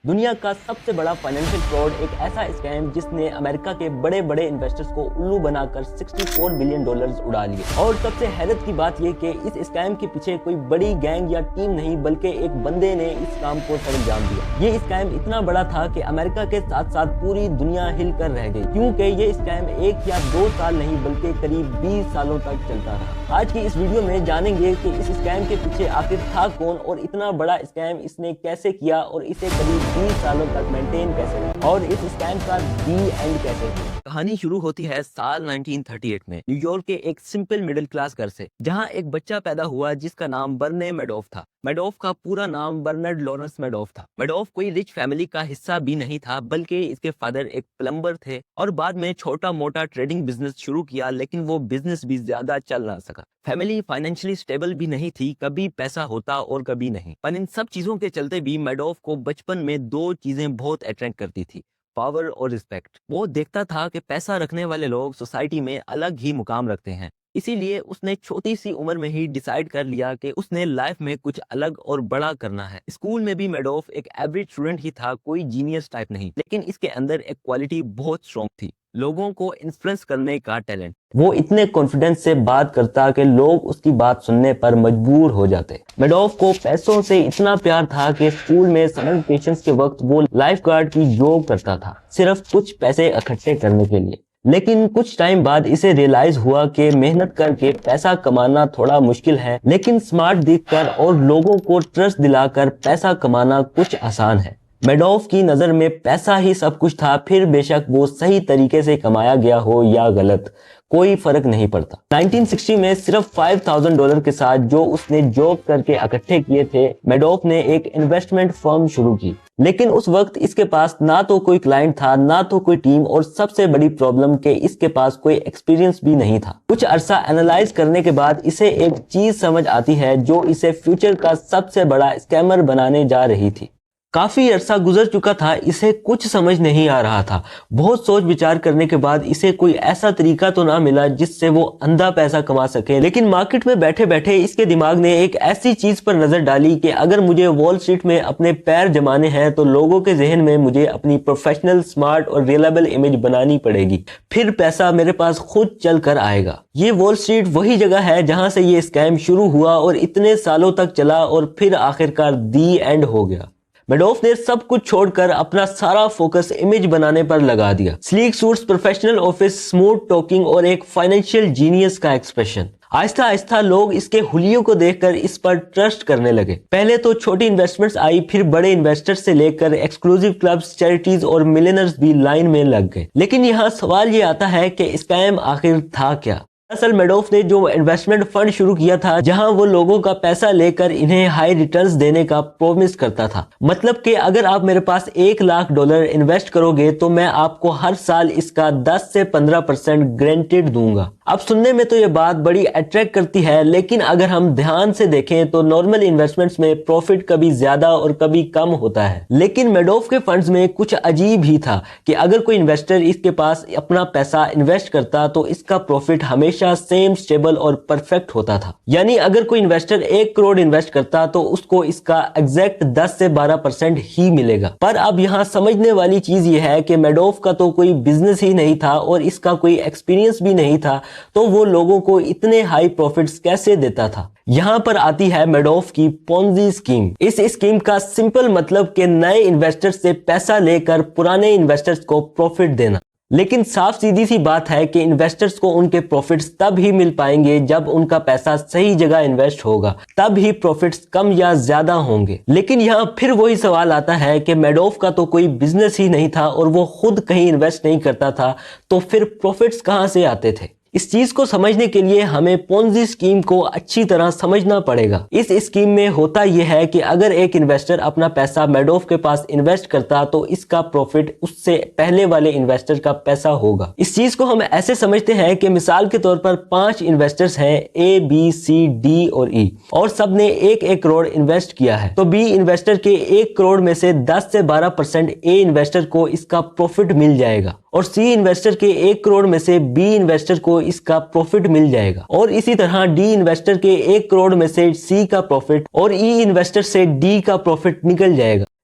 دنیا کا سب سے بڑا فائنینشیل فراڈ ایک ایسا اسکیم جس نے امریکہ کے بڑے بڑے انویسٹرز کو الو بنا کر $64 بلین اڑا لیے۔ اور سب سے حیرت کی بات یہ کہ اس اسکیم کے پیچھے کوئی بڑی گینگ یا ٹیم نہیں بلکہ ایک بندے نے اس کام کو سر انجام دیا۔ یہ اسکیم اتنا بڑا تھا کہ امریکہ کے ساتھ ساتھ پوری دنیا ہل کر رہ گئی، کیونکہ یہ اسکیم 1 یا 2 سال نہیں بلکہ قریب 20 سالوں تک چلتا رہا۔ آج کی اس ویڈیو میں جانیں گے کہ اس اسکیم کے پیچھے آخر تھا کون، اور اتنا بڑا اسکیم اس نے کیسے کیا، اور اسے قریب 20 سالوں تک مینٹین کیسے رہا، اور اس اسکیم کا دی اینڈ کیسے ہوا۔ کہانی شروع ہوتی ہے سال 1938 میں نیو یارک کے ایک سمپل مڈل کلاس گھر سے، جہاں ایک بچہ پیدا ہوا جس کا نام برنے میڈوف تھا۔ میڈوف کا پورا نام برنارڈ لارنس میڈوف تھا۔ میڈوف کوئی رچ فیملی کا حصہ بھی نہیں تھا، بلکہ اس کے فادر ایک پلمبر تھے اور بعد میں چھوٹا موٹا ٹریڈنگ بزنس شروع کیا، لیکن وہ بزنس بھی زیادہ چل نہ سکا۔ فیملی فائنینشلی سٹیبل بھی نہیں تھی، کبھی پیسہ ہوتا اور کبھی نہیں۔ پر ان سب چیزوں کے چلتے بھی میڈوف کو بچپن میں 2 چیزیں بہت اٹریکٹ کرتی تھی، پاور اور رسپیکٹ۔ وہ دیکھتا تھا کہ پیسہ رکھنے والے لوگ سوسائٹی میں الگ ہی مقام رکھتے ہیں، اسی لیے اس نے چھوٹی سی عمر میں ہی ڈیسائیڈ کر لیا کہ اس نے لائف میں کچھ الگ اور بڑا کرنا ہے۔ اسکول میں بھی میڈوف ایک ایوریج اسٹوڈنٹ ہی تھا، کوئی جینیس ٹائپ نہیں، لیکن اس کے اندر ایک کوالٹی بہت اسٹرانگ تھی، لوگوں کو انفلوئنس کرنے کا ٹیلنٹ۔ وہ اتنے کانفیڈنس سے بات کرتا کہ لوگ اس کی بات سننے پر مجبور ہو جاتے۔ میڈوف کو پیسوں سے اتنا پیار تھا کہ اسکول میں سمر ویکیشنز کے وقت وہ لائف گارڈ کی جاب کرتا تھا، صرف کچھ پیسے اکٹھے کرنے کے لیے۔ لیکن کچھ ٹائم بعد اسے ریئلائز ہوا کہ محنت کر کے پیسہ کمانا تھوڑا مشکل ہے، لیکن سمارٹ دکھ کر اور لوگوں کو ٹرسٹ دلا کر پیسہ کمانا کچھ آسان ہے۔ میڈوف کی نظر میں پیسہ ہی سب کچھ تھا، پھر بے شک وہ صحیح طریقے سے کمایا گیا ہو یا غلط، کوئی فرق نہیں پڑتا۔ 1960 میں صرف $5000 کے ساتھ جو اس نے جاب کر کے اکٹھے کیے تھے، میڈوف نے ایک انویسٹمنٹ فرم شروع کی۔ لیکن اس وقت اس کے پاس نہ تو کوئی کلائنٹ تھا، نہ تو کوئی ٹیم، اور سب سے بڑی پرابلم کہ اس کے پاس کوئی ایکسپیرینس بھی نہیں تھا۔ کچھ عرصہ انالائز کرنے کے بعد اسے ایک چیز سمجھ آتی ہے جو اسے فیوچر کا سب سے بڑا اسکیمر بنانے جا رہی تھی۔ کافی عرصہ گزر چکا تھا، اسے کچھ سمجھ نہیں آ رہا تھا۔ بہت سوچ بچار کرنے کے بعد اسے کوئی ایسا طریقہ تو نہ ملا جس سے وہ اندھا پیسہ کما سکے، لیکن مارکیٹ میں بیٹھے بیٹھے اس کے دماغ نے ایک ایسی چیز پر نظر ڈالی کہ اگر مجھے وال اسٹریٹ میں اپنے پیر جمانے ہیں تو لوگوں کے ذہن میں مجھے اپنی پروفیشنل، سمارٹ اور ریلائبل امیج بنانی پڑے گی، پھر پیسہ میرے پاس خود چل کر آئے گا۔ یہ وال اسٹریٹ وہی جگہ ہے جہاں سے یہ اسکیم شروع ہوا اور اتنے سالوں تک چلا، اور پھر آخرکار دی اینڈ ہو گیا۔ میڈوف نے سب کچھ چھوڑ کر اپنا سارا فوکس امیج بنانے پر لگا دیا۔ Sleek suits, professional office, smooth talking اور ایک فائنینشیل جینیس کا ایکسپریشن۔ آہستہ آہستہ لوگ اس کے حلیوں کو دیکھ کر اس پر ٹرسٹ کرنے لگے۔ پہلے تو چھوٹی انویسٹمنٹس آئی، پھر بڑے انویسٹرز سے لے کر ایکسکلوزیو کلبز، چیریٹیز اور ملینرز بھی لائن میں لگ گئے۔ لیکن یہاں سوال یہ آتا ہے کہ اسکیم آخر تھا کیا؟ دراصل میڈوف نے جو انویسٹمنٹ فنڈ شروع کیا تھا، جہاں وہ لوگوں کا پیسہ لے کر انہیں ہائی ریٹرنز دینے کا پرومس کرتا تھا، مطلب کہ اگر آپ میرے پاس $1,00,000 انویسٹ کرو گے تو میں آپ کو ہر سال اس کا 10 سے 15% گارنٹیڈ دوں گا۔ اب سننے میں تو یہ بات بڑی اٹریکٹ کرتی ہے، لیکن اگر ہم دھیان سے دیکھیں تو نارمل انویسٹمنٹس میں پروفٹ کبھی زیادہ اور کبھی کم ہوتا ہے، لیکن میڈوف کے فنڈز میں کچھ عجیب ہی تھا کہ اگر کوئی انویسٹر اس کے پاس اپنا پیسہ انویسٹ کرتا تو اس کا پروفٹ ہمیشہ سیم، سٹیبل اور پرفیکٹ ہوتا تھا۔ یعنی اگر کوئی انویسٹر 1 کروڑ انویسٹ کرتا تو اس کو اس کا ایگزیکٹ 10 سے 12% ہی ملے گا۔ پر اب یہاں سمجھنے والی چیز یہ ہے کہ میڈوف کا تو کوئی بزنس ہی نہیں تھا اور اس کا کوئی ایکسپیرینس بھی نہیں تھا، تو وہ لوگوں کو اتنے ہائی پروفٹس کیسے دیتا تھا؟ یہاں پر آتی ہے میڈوف کی پونزی اسکیم۔ اس اسکیم کا سمپل مطلب کہ نئے انویسٹر سے پیسہ لے کر پرانے انویسٹرز کو پروفٹ دینا۔ لیکن صاف سیدھی سی بات ہے کہ انویسٹرز کو ان کے پروفٹس تب ہی مل پائیں گے جب ان کا پیسہ صحیح جگہ انویسٹ ہوگا، تب ہی پروفٹس کم یا زیادہ ہوں گے۔ لیکن یہاں پھر وہی سوال آتا ہے کہ میڈوف کا تو کوئی بزنس ہی نہیں تھا اور وہ خود کہیں انویسٹ نہیں کرتا تھا، تو پھر پروفٹس کہاں سے آتے تھے؟ اس چیز کو سمجھنے کے لیے ہمیں پونزی اسکیم کو اچھی طرح سمجھنا پڑے گا۔ اس اسکیم میں ہوتا یہ ہے کہ اگر ایک انویسٹر اپنا پیسہ میڈوف کے پاس انویسٹ کرتا تو اس کا پروفٹ اس سے پہلے والے انویسٹر کا پیسہ ہوگا۔ اس چیز کو ہم ایسے سمجھتے ہیں کہ مثال کے طور پر 5 انویسٹرز ہیں، A B C D اور E، اور سب نے 1 کروڑ انویسٹ کیا ہے، تو B انویسٹر کے 1 کروڑ میں سے 10 سے 12% A انویسٹر کو اس کا پروفٹ مل جائے گا، اور سی انویسٹر کے 1 کروڑ میں سے بی انویسٹر کو اس کا پروفٹ مل جائے گا، اور اسی طرح ڈی انویسٹر کے 1 کروڑ میں سے سی کا پروفٹ اور ای انویسٹر سے ڈی کا پروفٹ نکل جائے گا۔